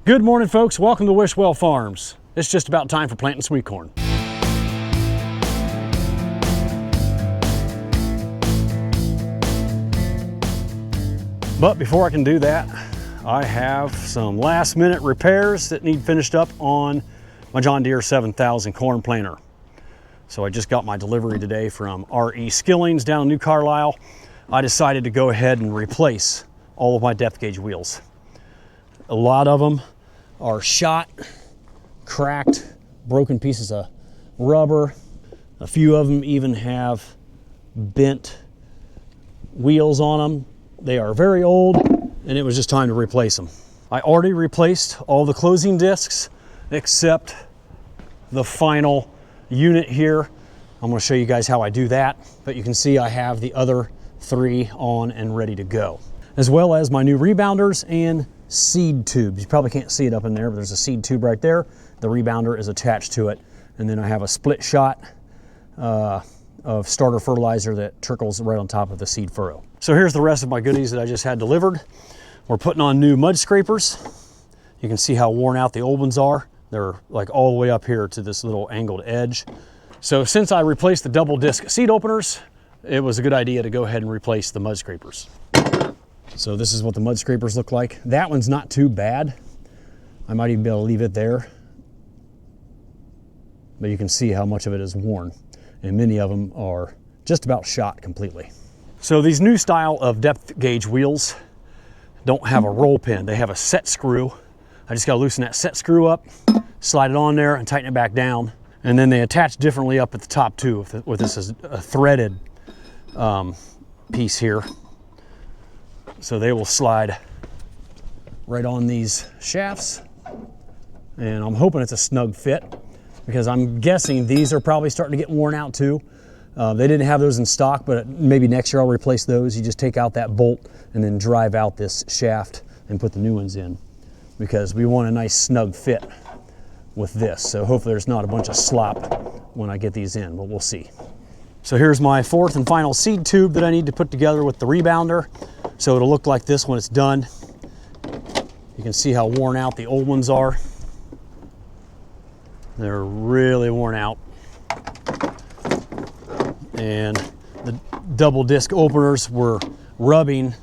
Good morning, folks. Welcome to Wishwell Farms. It's just about time for planting sweet corn. But before I can do that, I have some last minute repairs that need finished up on my John Deere 7000 corn planter. So I just got my delivery today from R.E. Skillings down in New Carlisle. I decided to go ahead and replace all of my depth gauge wheels. A lot of them are shot, cracked, broken pieces of rubber. A few of them even have bent wheels on them. They are very old, and it was just time to replace them. I already replaced all the closing discs except the final unit here. I'm going to show you guys how I do that, but you can see I have the other three on and ready to go, as well as my new rebounders and seed tubes. You probably can't see it up in there, but there's a seed tube right there. The rebounder is attached to it, and then I have a split shot of starter fertilizer that trickles right on top of the seed furrow. So here's the rest of my goodies that I just had delivered. We're putting on new mud scrapers. You can see how worn out the old ones are. They're like all the way up here to this little angled edge. So since I replaced the double disc seed openers, it was a good idea to go ahead and replace the mud scrapers. So this is what the mud scrapers look like. That one's not too bad. I might even be able to leave it there. But you can see how much of it is worn. And many of them are just about shot completely. So these new style of depth gauge wheels don't have a roll pin. They have a set screw. I just gotta loosen that set screw up, slide it on there and tighten it back down. And then they attach differently up at the top too, with this is a threaded piece here. So they will slide right on these shafts. And I'm hoping it's a snug fit, because I'm guessing these are probably starting to get worn out too. They didn't have those in stock, but maybe next year I'll replace those. You just take out that bolt and then drive out this shaft and put the new ones in, because we want a nice snug fit with this. So hopefully there's not a bunch of slop when I get these in, but we'll see. So here's my fourth and final seed tube that I need to put together with the rebounder. So it'll look like this when it's done. You can see how worn out the old ones are. They're really worn out. And the double disc openers were rubbing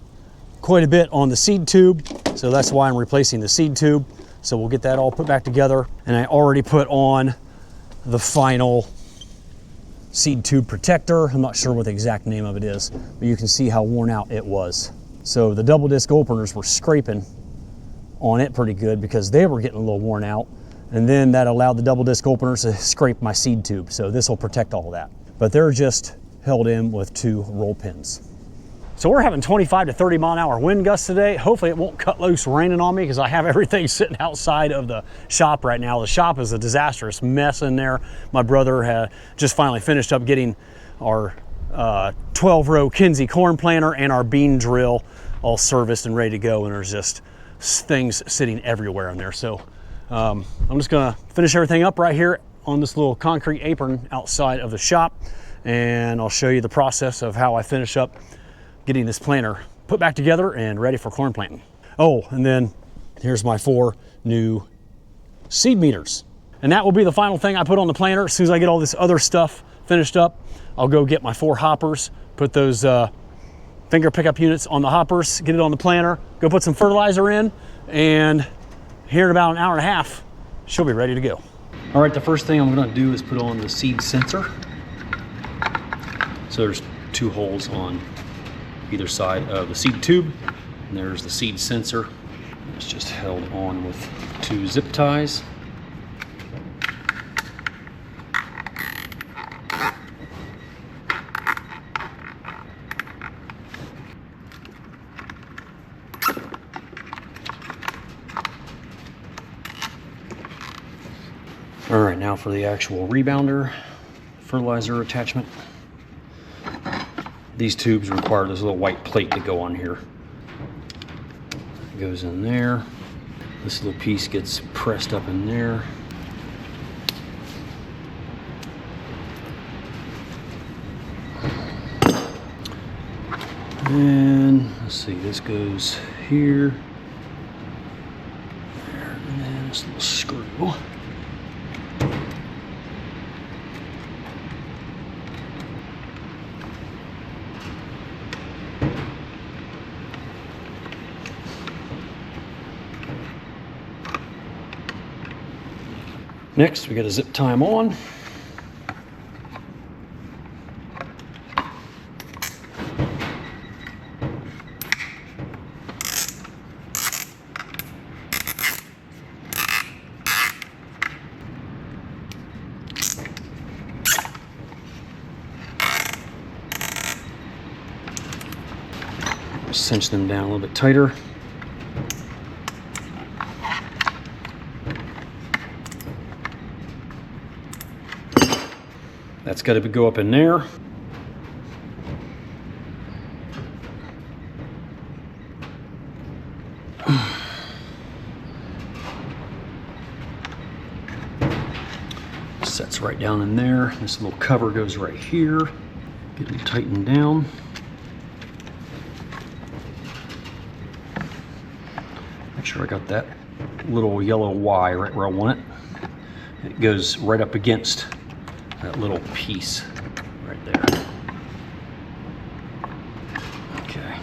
quite a bit on the seed tube. So that's why I'm replacing the seed tube. So we'll get that all put back together. And I already put on the final seed tube protector. I'm not sure what the exact name of it is, but you can see how worn out it was. So the double disc openers were scraping on it pretty good because they were getting a little worn out. And then that allowed the double disc openers to scrape my seed tube. So this will protect all of that. But they're just held in with two roll pins. So we're having 25 to 30 mile an hour wind gusts today. Hopefully it won't cut loose raining on me, because I have everything sitting outside of the shop right now. The shop is a disastrous mess in there. My brother had just finally finished up getting our 12-row Kinsey corn planter and our bean drill all serviced and ready to go, and there's just things sitting everywhere in there. So I'm just gonna finish everything up right here on this little concrete apron outside of the shop, and I'll show you the process of how I finish up getting this planter put back together and ready for corn planting. Oh, and then here's my 4 new seed meters. And that will be the final thing I put on the planter. As soon as I get all this other stuff finished up, I'll go get my 4 hoppers, put those finger pickup units on the hoppers, get it on the planter, go put some fertilizer in, and here in about an hour and a half, she'll be ready to go. All right, the first thing I'm gonna do is put on the seed sensor. So there's 2 holes on either side of the seed tube, and there's the seed sensor. It's just held on with 2 zip ties. All right, now for the actual rebounder fertilizer attachment. These tubes require this little white plate to go on here. It goes in there. This little piece gets pressed up in there. And let's see, this goes here. There it This little screw. Next, we got a zip tie 'em on. Cinch them down a little bit tighter. That's got to go up in there. Sets right down in there. This little cover goes right here. Get them tightened down. Make sure I got that little yellow Y right where I want it. It goes right up against that little piece right there. Okay.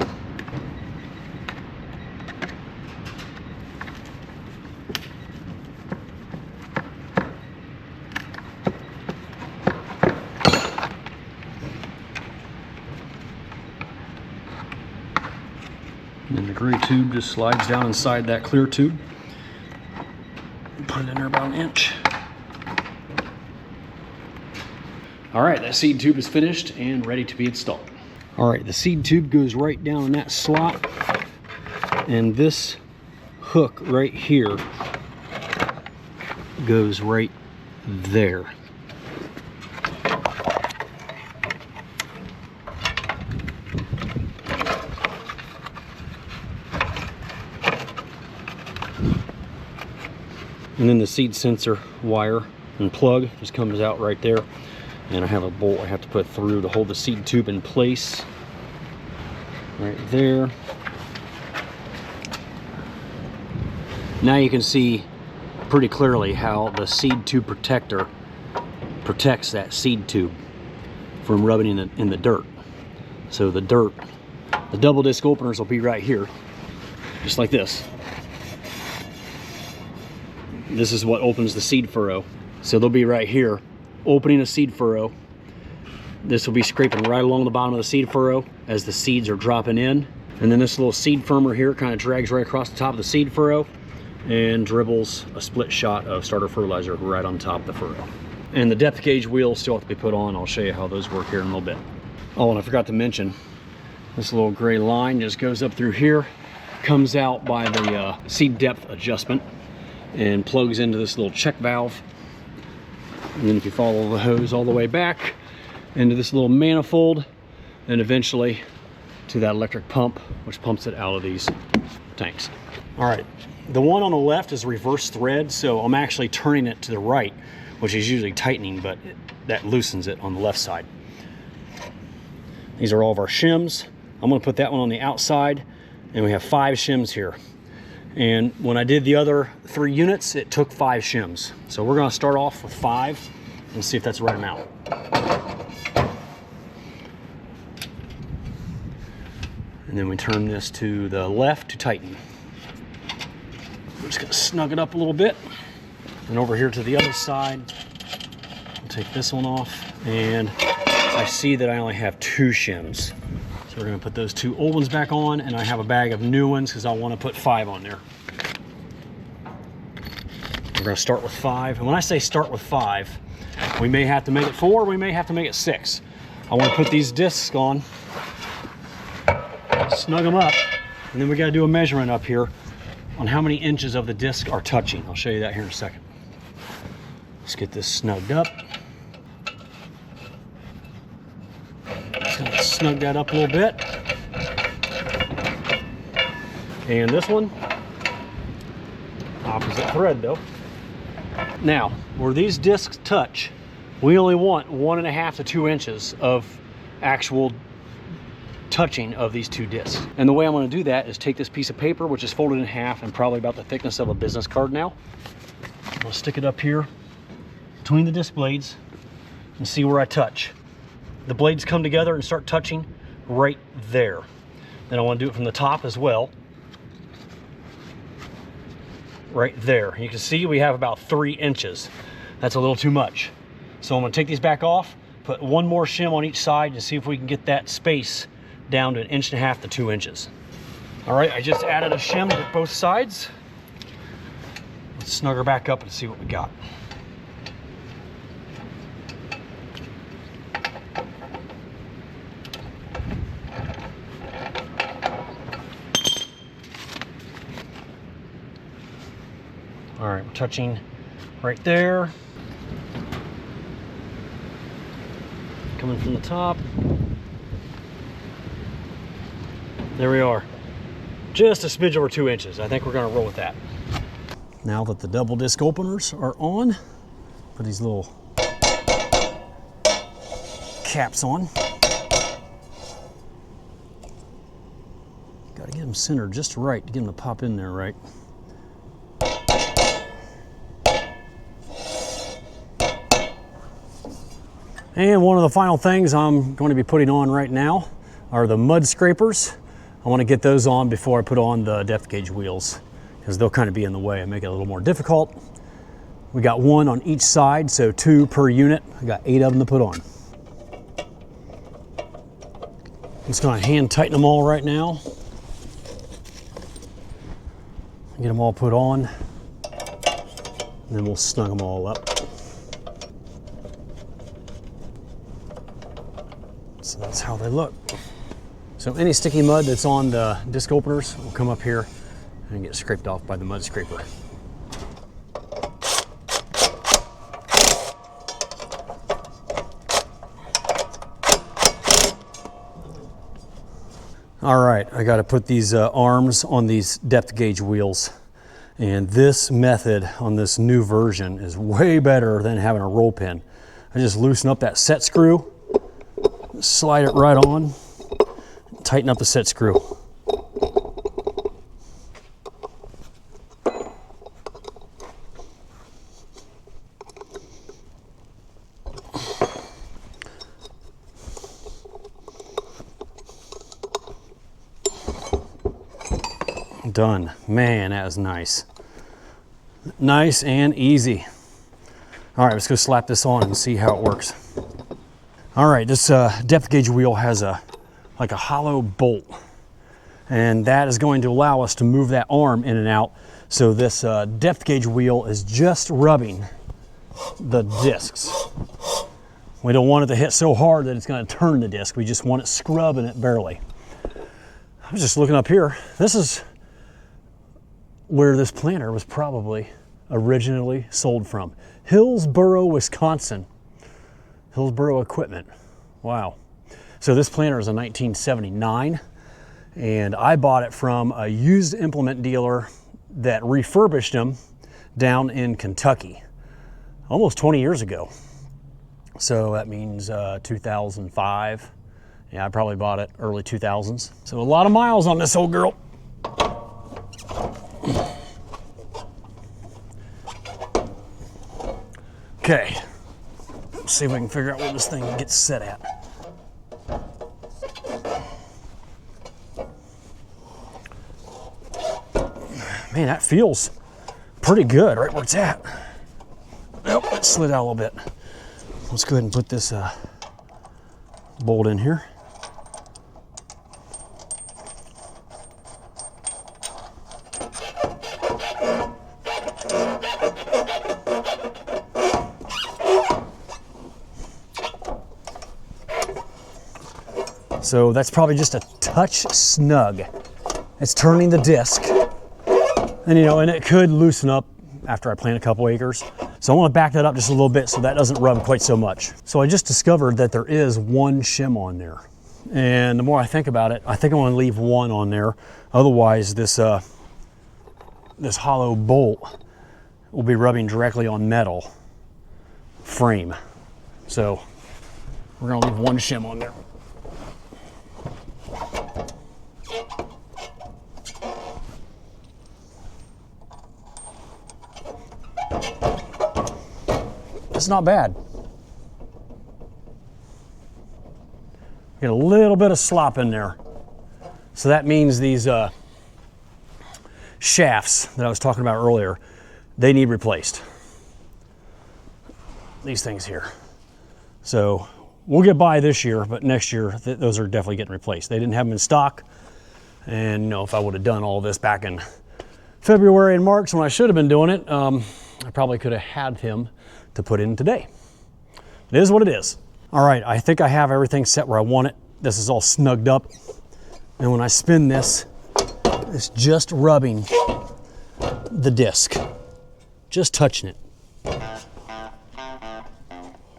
And then the gray tube just slides down inside that clear tube. Put it in there about an inch. All right, that seed tube is finished and ready to be installed. All right, the seed tube goes right down in that slot, and this hook right here goes right there. And then the seed sensor wire and plug just comes out right there. And I have a bolt I have to put through to hold the seed tube in place. Right there. Now you can see pretty clearly how the seed tube protector protects that seed tube from rubbing in the dirt. So the double disc openers will be right here, just like this. This is what opens the seed furrow. So they'll be right here, opening a seed furrow. This will be scraping right along the bottom of the seed furrow as the seeds are dropping in. And then this little seed firmer here kind of drags right across the top of the seed furrow and dribbles a split shot of starter fertilizer right on top of the furrow. And the depth gauge wheels still have to be put on. I'll show you how those work here in a little bit. Oh, and I forgot to mention, this little gray line just goes up through here, comes out by the seed depth adjustment, and plugs into this little check valve. And then if you follow the hose all the way back into this little manifold, and eventually to that electric pump, which pumps it out of these tanks. All right, the one on the left is reverse thread, so I'm actually turning it to the right, which is usually tightening, but that loosens it on the left side. These are all of our shims. I'm gonna put that one on the outside, and we have 5 shims here. And when I did the other 3 units, it took 5 shims. So we're gonna start off with 5 and see if that's the right amount. And then we turn this to the left to tighten. We're just gonna snug it up a little bit. And over here to the other side, I'll take this one off. And I see that I only have 2 shims. So we're gonna put those 2 old ones back on, and I have a bag of new ones because I wanna put 5 on there. We're gonna start with 5. And when I say start with 5, we may have to make it 4, we may have to make it 6. I wanna put these discs on, snug them up, and then we gotta do a measurement up here on how many inches of the disc are touching. I'll show you that here in a second. Let's get this snugged up. Just gonna snug that up a little bit. And this one, opposite thread though. Now, where these discs touch, we only want 1.5 to 2 inches of actual touching of these 2 discs. And the way I'm going to do that is take this piece of paper, which is folded in half and probably about the thickness of a business card now. I'll stick it up here between the disc blades and see where I touch. The blades come together and start touching right there. Then I want to do it from the top as well. Right there. You can see we have about 3 inches. That's a little too much. So I'm going to take these back off, put one more shim on each side and see if we can get that space down to 1.5 inches to 2 inches. All right, I just added a shim to both sides. Let's snug her back up and see what we got. All right, we're touching right there. Coming from the top. There we are. Just a smidge over 2 inches. I think we're gonna roll with that. Now that the double disc openers are on, put these little caps on. Gotta get them centered just right to get them to pop in there right. And one of the final things I'm going to be putting on right now are the mud scrapers. I want to get those on before I put on the depth gauge wheels because they'll kind of be in the way and make it a little more difficult. We got 1 on each side, so 2 per unit. I got 8 of them to put on. I'm just going to hand tighten them all right now. Get them all put on, and then we'll snug them all up. So that's how they look. So any sticky mud that's on the disc openers will come up here and get scraped off by the mud scraper. All right, I got to put these arms on these depth gauge wheels. And this method on this new version is way better than having a roll pin. I just loosen up that set screw, slide it right on, tighten up the set screw. Done. Man, that was nice. Nice and easy. All right, let's go slap this on and see how it works. All right, this depth gauge wheel has like a hollow bolt, and that is going to allow us to move that arm in and out. So this depth gauge wheel is just rubbing the discs. We don't want it to hit so hard that it's going to turn the disc. We just want it scrubbing it barely. I was just looking up here. This is where this planter was probably originally sold from. Hillsboro, Wisconsin. Hillsboro Equipment. Wow. So this planter is a 1979, and I bought it from a used implement dealer that refurbished them down in Kentucky almost 20 years ago. So that means 2005. Yeah, I probably bought it early 2000s. So a lot of miles on this old girl. Okay, let's see if we can figure out where this thing gets set at. Man, that feels pretty good right where it's at. Oh, it slid out a little bit. Let's go ahead and put this bolt in here. So that's probably just a touch snug. It's turning the disc. And and it could loosen up after I plant a couple acres. So I want to back that up just a little bit so that doesn't rub quite so much. So I just discovered that there is 1 shim on there. And the more I think about it, I think I want to leave 1 on there. Otherwise this this hollow bolt will be rubbing directly on metal frame. So we're going to leave 1 shim on there. It's not bad. Get a little bit of slop in there. So that means these shafts that I was talking about earlier, they need replaced. These things here. So we'll get by this year, but next year those are definitely getting replaced. They didn't have them in stock. And you know, if I would have done all this back in February and March when I should have been doing it, I probably could have had him to put in today. It is what it is. All right, I think I have everything set where I want it. This is all snugged up. And when I spin this, it's just rubbing the disc, just touching it.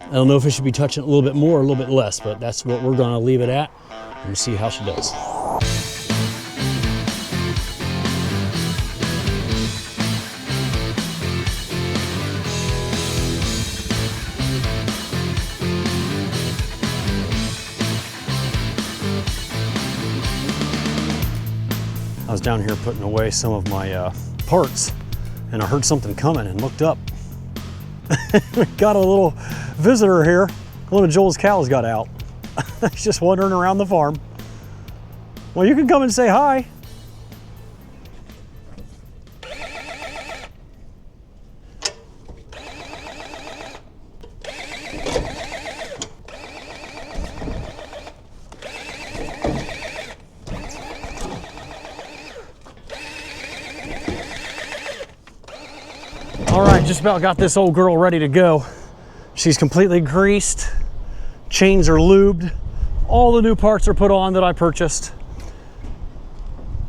I don't know if it should be touching it a little bit more or a little bit less, but that's what we're gonna leave it at and see how she does. I was down here putting away some of my parts, and I heard something coming and looked up. We got a little visitor here. One of Joel's cows got out. He's just wandering around the farm. Well, you can come and say hi. All right, just about got this old girl ready to go. She's completely greased, chains are lubed, all the new parts are put on that I purchased.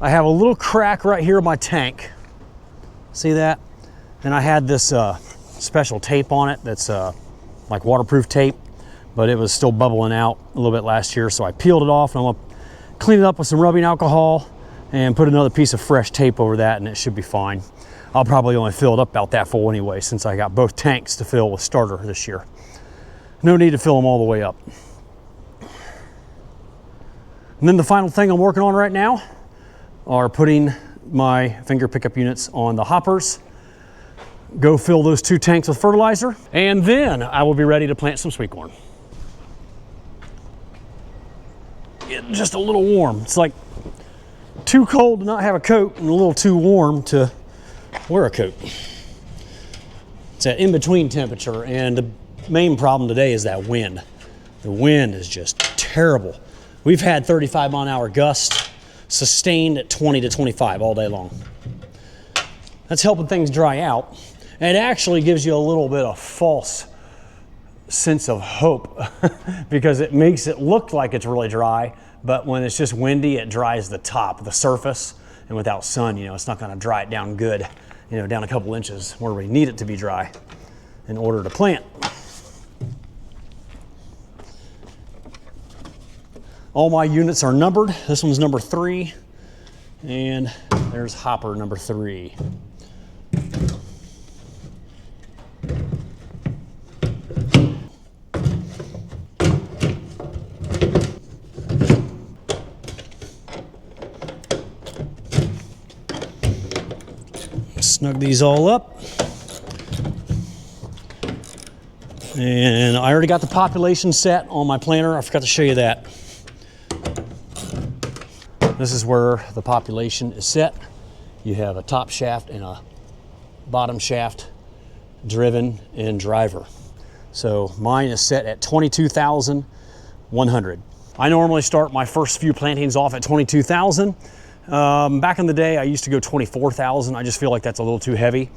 I have a little crack right here in my tank. See that? And I had this special tape on it that's like waterproof tape, but it was still bubbling out a little bit last year, so I peeled it off and I'm gonna clean it up with some rubbing alcohol and put another piece of fresh tape over that and it should be fine. I'll probably only fill it up about that full anyway, since I got both tanks to fill with starter this year. No need to fill them all the way up. And then the final thing I'm working on right now are putting my finger pickup units on the hoppers. Go fill those 2 tanks with fertilizer, and then I will be ready to plant some sweet corn. Getting just a little warm. It's like too cold to not have a coat and a little too warm to wear a coat. It's that in-between temperature, and the main problem today is that wind. The wind is just terrible. We've had 35-mile-an-hour gusts sustained at 20 to 25 all day long. That's helping things dry out. And it actually gives you a little bit of false sense of hope because it makes it look like it's really dry, but when it's just windy, it dries the top, the surface. And without sun, you know, it's not gonna dry it down good, you know, down a couple inches where we need it to be dry in order to plant. All my units are numbered. This one's number 3, and there's hopper number 3. Snug these all up. And I already got the population set on my planter. I forgot to show you that. This is where the population is set. You have a top shaft and a bottom shaft, driven and driver. So mine is set at 22,100. I normally start my first few plantings off at 22,000. Back in the day, I used to go 24,000. I just feel like that's a little too heavy.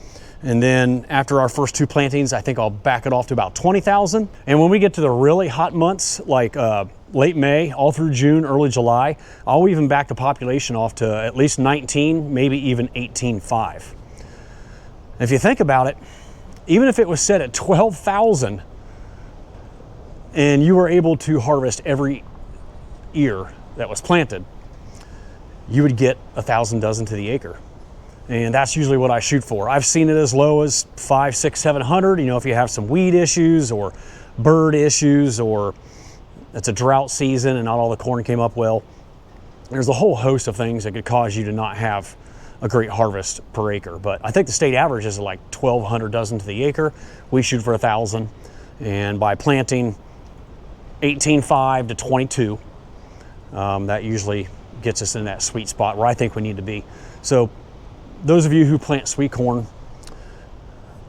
And then after our first 2 plantings, I think I'll back it off to about 20,000. And when we get to the really hot months, like late May, all through June, early July, I'll even back the population off to at least 19, maybe even 18.5. If you think about it, even if it was set at 12,000 and you were able to harvest every ear that was planted, you would get 1,000 dozen to the acre. And that's usually what I shoot for. I've seen it as low as 500, 600, 700, you know, if you have some weed issues or bird issues, or it's a drought season and not all the corn came up well. There's a whole host of things that could cause you to not have a great harvest per acre. But I think the state average is like 1,200 dozen to the acre. We shoot for 1,000. And by planting 18.5 to 22, that usually gets us in that sweet spot where I think we need to be. So those of you who plant sweet corn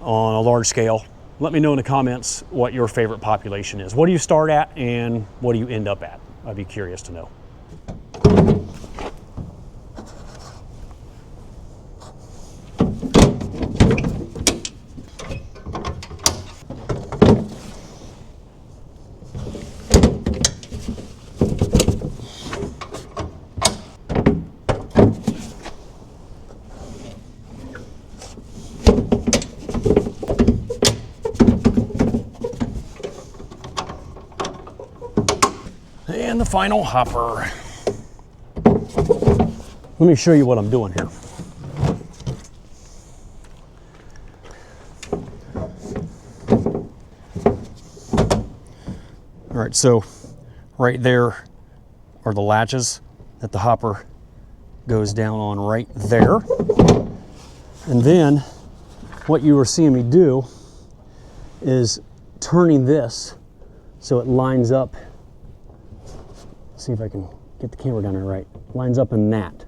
on a large scale, let me know in the comments what your favorite population is. What do you start at and what do you end up at? I'd be curious to know. And the final hopper. Let me show you what I'm doing here. All right, so right there are the latches that the hopper goes down on right there. And then what you were seeing me do is turning this so it lines up. See if I can get the camera down there right. Lines up in that.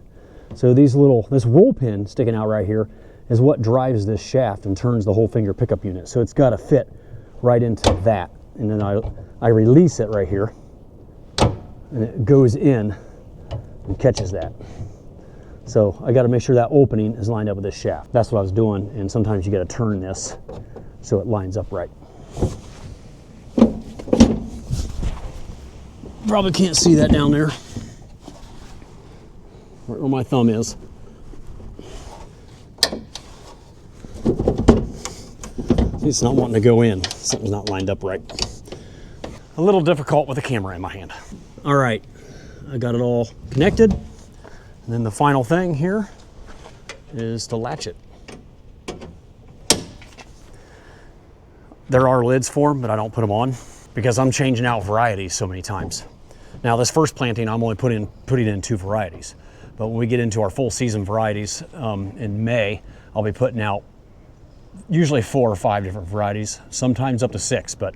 So this roll pin sticking out right here is what drives this shaft and turns the whole finger pickup unit. So it's got to fit right into that. And then I release it right here and it goes in and catches that. So I got to make sure that opening is lined up with this shaft. That's what I was doing. And sometimes you got to turn this so it lines up right. Probably can't see that down there, where my thumb is. It's not wanting to go in. Something's not lined up right. A little difficult with the camera in my hand. All right, I got it all connected. And then the final thing here is to latch it. There are lids for them, but I don't put them on because I'm changing out varieties so many times. Now this first planting, I'm only putting in 2 varieties. But when we get into our full season varieties in May, I'll be putting out usually 4 or 5 different varieties, sometimes up to 6, but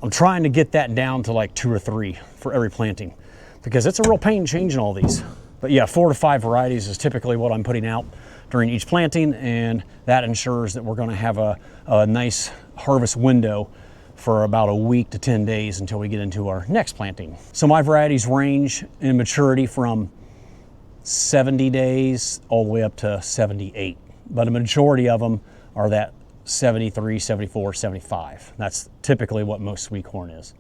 I'm trying to get that down to like 2 or 3 for every planting because it's a real pain changing all these. But yeah, 4 to 5 varieties is typically what I'm putting out during each planting, and that ensures that we're gonna have a nice harvest window for about a week to 10 days until we get into our next planting. So my varieties range in maturity from 70 days all the way up to 78. But a majority of them are that 73, 74, 75. That's typically what most sweet corn is.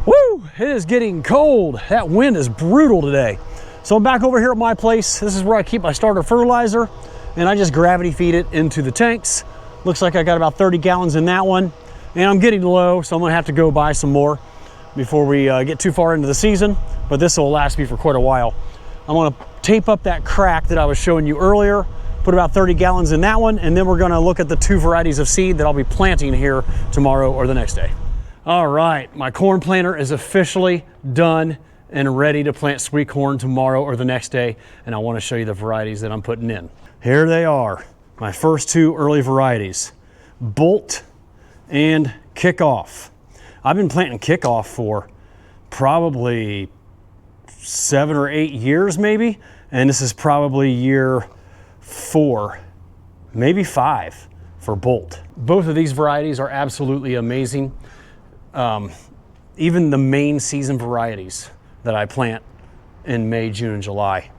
Woo, it is getting cold. That wind is brutal today. So I'm back over here at my place. This is where I keep my starter fertilizer, and I just gravity feed it into the tanks. Looks like I got about 30 gallons in that one. And I'm getting low, so I'm gonna have to go buy some more before we get too far into the season, but this will last me for quite a while. I'm gonna tape up that crack that I was showing you earlier, put about 30 gallons in that one, and then we're gonna look at the 2 varieties of seed that I'll be planting here tomorrow or the next day. All right, my corn planter is officially done and ready to plant sweet corn tomorrow or the next day, and I wanna show you the varieties that I'm putting in. Here they are, my first 2 early varieties, Bolt and Kickoff. I've been planting Kickoff for probably 7 or 8 years maybe, and this is probably year 4, maybe 5 for Bolt. Both of these varieties are absolutely amazing. Even the main season varieties that I plant in May, June, and July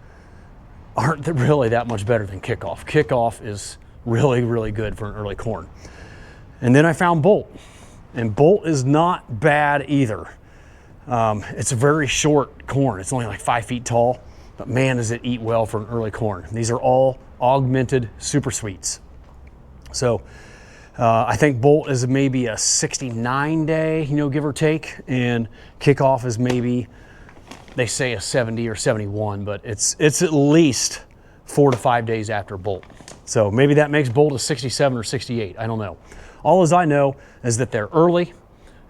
aren't really that much better than Kickoff. Kickoff is really, really good for an early corn. And then I found Bolt, and Bolt is not bad either. It's a very short corn. It's only like 5 feet tall, but man, does it eat well for an early corn. These are all augmented super sweets. So I think Bolt is maybe a 69 day, give or take, and Kickoff is maybe, they say a 70 or 71, but it's at least 4 to 5 days after Bolt. So maybe that makes Bolt a 67 or 68, I don't know. All as I know is that they're early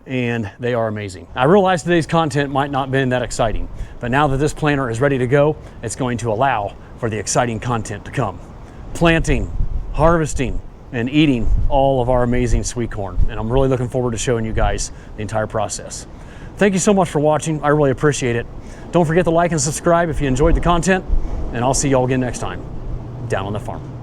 and they are amazing. I realize today's content might not have been that exciting, but now that this planter is ready to go, it's going to allow for for the exciting content to come. Planting, harvesting, and eating all of our amazing sweet corn. And I'm really looking forward to showing you guys the entire process. Thank you so much for watching. I really appreciate it. Don't forget to like and subscribe if you enjoyed the content, and I'll see y'all again next time down on the farm.